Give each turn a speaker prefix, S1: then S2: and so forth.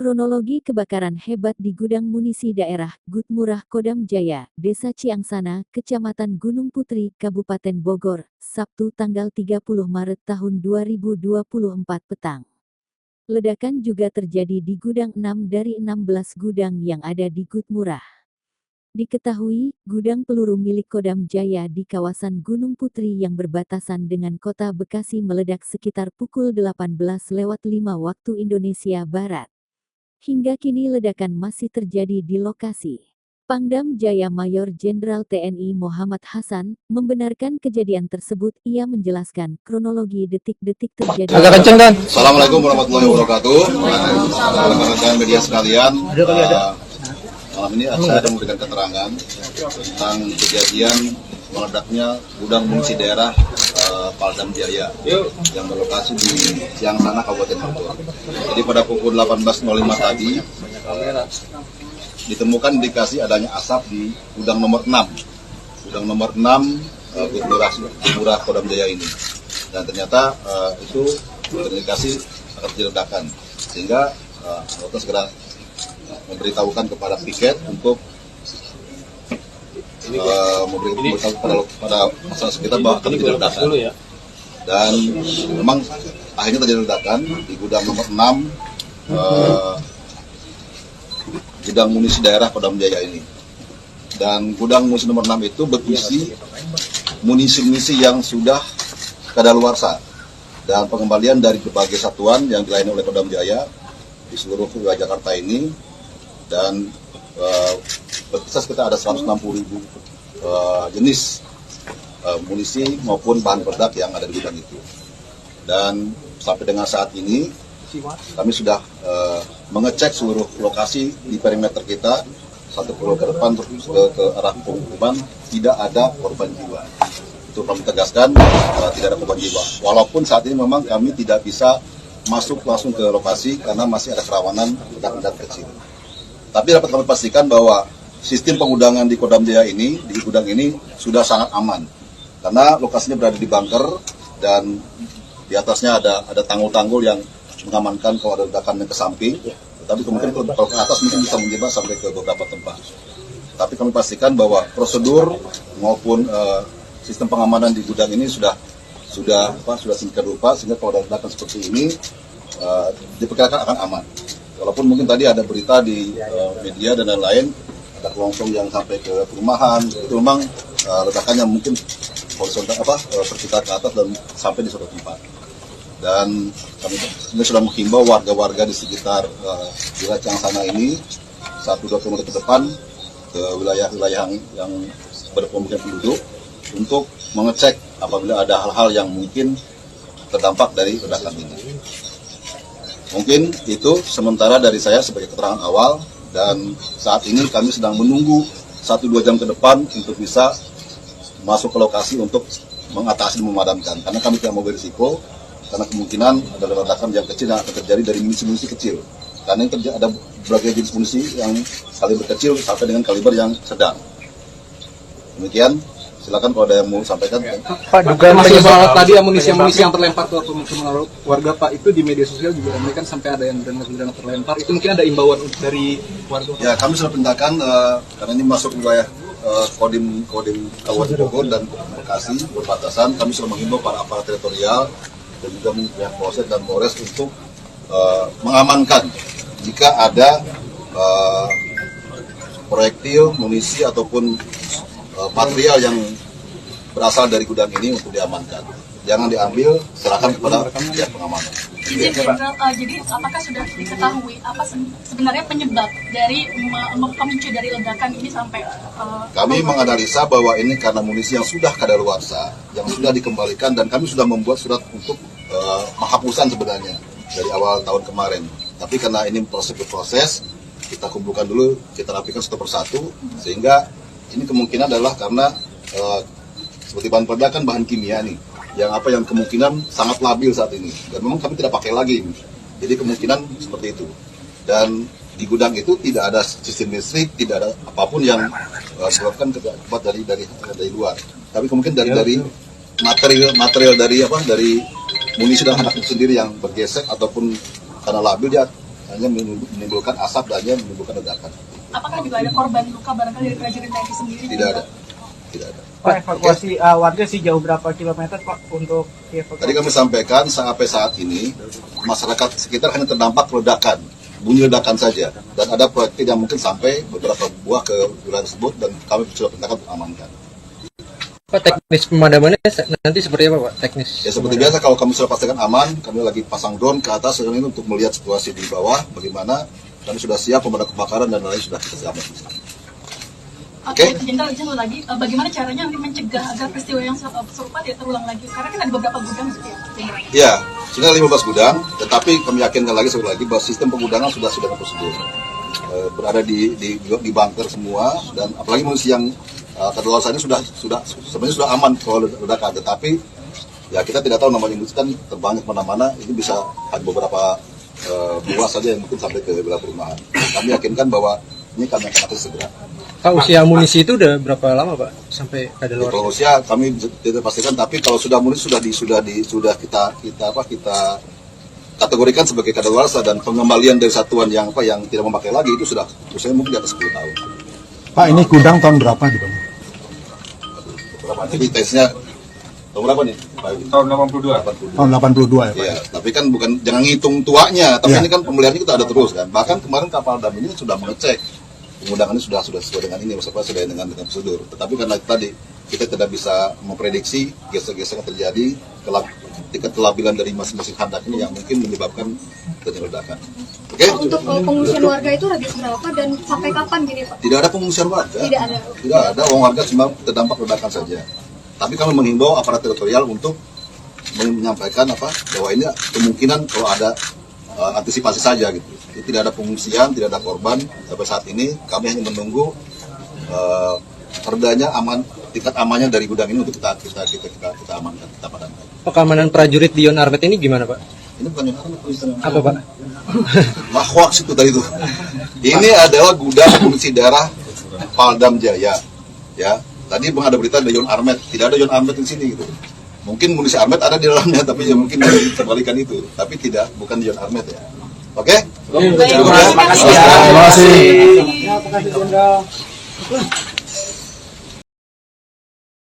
S1: Kronologi kebakaran hebat di gudang munisi daerah Gudmurah Kodam Jaya, Desa Ciangsana, Kecamatan Gunung Putri, Kabupaten Bogor, Sabtu tanggal 30 Maret tahun 2024 petang. Ledakan juga terjadi di gudang 6 dari 16 gudang yang ada di Gudmurah. Diketahui, gudang peluru milik Kodam Jaya di kawasan Gunung Putri yang berbatasan dengan kota Bekasi meledak sekitar pukul 18:05 waktu Indonesia Barat. Hingga kini ledakan masih terjadi di lokasi. Pangdam Jaya Mayor Jenderal TNI Muhammad Hasan membenarkan kejadian tersebut. Ia menjelaskan kronologi detik-detik terjadi.
S2: Assalamualaikum warahmatullahi wabarakatuh. Rekan-rekan media sekalian, malam ini saya akan memberikan keterangan tentang kejadian meledaknya gudang munisi daerah Paldam Jaya yang berlokasi di Ciangsana, Kabupaten Bogor. Jadi pada pukul 18.05 tadi ditemukan indikasi adanya asap di gudang nomor 6. Gudang nomor 6 Gudmurah Kodam Jaya ini. Dan ternyata itu terindikasi akan terjadi ledakan. Sehingga kita segera memberitahukan kepada piket untuk memberitahu pada masyarakat sekitar bahwa akan terjadi ledakan. Dan memang akhirnya terjadi ledakan di gudang nomor 6 gudang munisi daerah Kodam Jaya ini. Dan gudang munisi nomor 6 itu berisi munisi-munisi yang sudah kadaluarsa dan pengembalian dari berbagai satuan yang dilayani oleh Kodam Jaya di seluruh wilayah Jakarta ini. Dan berkisar sekitar ada 160.000 jenis munisi maupun bahan peledak yang ada di gudang itu. Dan sampai dengan saat ini kami sudah mengecek seluruh lokasi di perimeter kita, satu kilo ke depan ke arah pemukiman, tidak ada korban jiwa. Itu kami tegaskan, tidak ada korban jiwa. Walaupun saat ini memang kami tidak bisa masuk langsung ke lokasi karena masih ada kerawanan ledak-ledak kecil. Tapi dapat kami pastikan bahwa sistem pengudangan di Kodam Jaya ini, di gudang ini sudah sangat aman. Karena lokasinya berada di bunker dan di atasnya ada tanggul-tanggul yang mengamankan kalau ada ledakan yang ke samping. Tapi kemungkinan kalau ke atas mungkin bisa menjebak sampai ke beberapa tempat. Tapi kami pastikan bahwa prosedur maupun sistem pengamanan di gudang ini sudah sedemikian rupa sehingga kalau ada ledakan seperti ini diperkirakan akan aman. Walaupun mungkin tadi ada berita di media dan lain-lain, ada kelongsong yang sampai ke perumahan, itu memang ledakannya mungkin berkita ke atas dan sampai di suatu tempat. Dan kami sudah menghimbau warga-warga di sekitar wilayah Ciangsana ini 1-2 km ke depan ke wilayah-wilayah yang berpemukiman penduduk untuk mengecek apabila ada hal-hal yang mungkin terdampak dari ledakan ini. Mungkin itu sementara dari saya sebagai keterangan awal, dan saat ini kami sedang menunggu 1-2 jam ke depan untuk bisa masuk ke lokasi untuk mengatasi dan memadamkan. Karena kami tidak mau berisiko, karena kemungkinan ada ledakan yang kecil yang akan terjadi dari munisi-munisi kecil. Karena ini ada berbagai jenis munisi yang kaliber kecil sampai dengan kaliber yang sedang. Demikian. Silakan kalau ada yang mau sampaikan.
S3: Pak, dugaan masih soal tadi amunisi yang terlempar ke pemukiman warga, Pak, itu di media sosial juga ramai kan sampai ada yang granat terlempar. Itu mungkin ada imbauan dari warga?
S2: Ya, kami sudah perintahkan karena ini masuk wilayah Kodim Kabupaten Bogor dan Bekasi berbatasan. Kami sudah menghimbau para aparat teritorial dan juga pihak Polsek dan Polres untuk mengamankan jika ada proyektil, munisi ataupun material yang berasal dari gudang ini untuk diamankan. Jangan diambil, serahkan kepada pihak pengamanan.
S4: Jadi apakah sudah diketahui apa sebenarnya penyebab dari pemicu dari ledakan ini sampai
S2: kami menganalisa bahwa ini karena munisi yang sudah kadaluarsa, yang sudah dikembalikan, dan kami sudah membuat surat untuk penghapusan sebenarnya dari awal tahun kemarin. Tapi karena ini proses, kita kumpulkan dulu, kita rapikan satu persatu, sehingga ini kemungkinan adalah karena seperti bahan peledak kan bahan kimia nih, yang kemungkinan sangat labil saat ini, dan memang kami tidak pakai lagi, jadi kemungkinan seperti itu. Dan di gudang itu tidak ada sistem listrik, tidak ada apapun yang disebabkan akibat dari luar. Tapi kemungkinan dari material dari munisi dan anak itu sendiri yang bergesek ataupun karena labil dia hanya menimbulkan asap dan hanya menimbulkan ledakan.
S4: Apakah juga ada korban luka barangkali dari prajurit TNI sendiri?
S2: Tidak ada, tidak ada.
S5: Pak, evakuasi warga sih jauh berapa kilometer Pak untuk dievakuasi?
S2: Tadi kami sampaikan sampai saat ini masyarakat sekitar hanya terdampak ledakan, bunyi ledakan saja, dan ada proyektil yang mungkin sampai beberapa buah ke wilayah tersebut dan kami sudah perintahkan untuk amankan.
S3: Pak, teknis pemadamannya nanti seperti apa Pak? Teknis?
S2: Ya seperti biasa kalau kami sudah pastikan aman, kami lagi pasang drone ke atas sekarang ini untuk melihat situasi di bawah bagaimana. Kami sudah siap pemadam kebakaran dan lain sudah kita siapkan.
S4: Oke, Jenderal izin lagi, bagaimana caranya nanti mencegah agar peristiwa yang serupa tidak terulang lagi? Karena kan ada beberapa gudang seperti itu.
S2: Ya, sudah 15 gudang, tetapi kami yakinkan lagi sekali lagi bahwa sistem pengudangan sudah prosedur. Berada di bunker semua, dan apalagi munisi yang kadaluarsa ini sebenarnya sudah aman kalau ledakan, tetapi ya kita tidak tahu namanya munisi kan terbangnya kemana-mana, ini bisa ada beberapa buah saja yang mungkin sampai ke wilayah perumahan. Kami yakinkan bahwa ini kami akan atasi segera.
S3: Pak, usia amunisi itu udah berapa lama Pak sampai kadaluarsa?
S2: Kalau usia kami tidak pastikan, tapi kalau sudah amunisi sudah kita kategorikan sebagai kadaluarsa, dan pengembalian dari satuan yang tidak memakai lagi itu sudah usianya mungkin di atas 10 tahun.
S6: Pak, ini gudang tahun berapa dibangun?
S2: Berapa? Jadi tesnya tahun berapa nih?
S6: Tahun 82. Tahun 82 ya Pak?
S2: Iya, tapi kan bukan, jangan ngitung tuanya, tapi ini kan pemeliharaannya kita ada terus kan. Bahkan kemarin kapal dam ini sudah mengecek pengundangannya sudah sesuai dengan ini, maksudnya sudah dengan prosedur. Tetapi karena tadi kita tidak bisa memprediksi gesek-gesek yang terjadi, tingkat kelabilan dari masing-masing handak ini yang mungkin menyebabkan terjadi ledakan. Oke?
S7: Untuk pengungsian warga itu radius berapa dan sampai kapan gini Pak?
S2: Tidak ada pengungsian warga.
S7: Tidak ada.
S2: Tidak ada, warga cuma terdampak ledakan saja. Tapi kami menghimbau aparat teritorial untuk menyampaikan bahwa ini kemungkinan kalau ada antisipasi saja gitu. Jadi, tidak ada pengungsian, tidak ada korban sampai saat ini. Kami hanya menunggu perdanya aman, tingkat amannya dari gudang ini untuk kita amankan, kita padamkan.
S3: Keamanan prajurit di Yon Armet ini gimana Pak?
S2: Ini bukan yang
S3: Apa Pak?
S2: Mahwaks itu tadi itu. Ini adalah gudang munisi daerah Paldam Jaya. Ya, tadi ada berita dari Yon Armet, tidak ada Yon Armet di sini gitu. Mungkin munisi Armet ada di dalamnya, tapi ya mungkin dikembalikan itu, tapi tidak, bukan Yon Armet ya. Oke?
S5: Terima kasih.
S6: Terima kasih.
S5: Terima kasih Jenderal.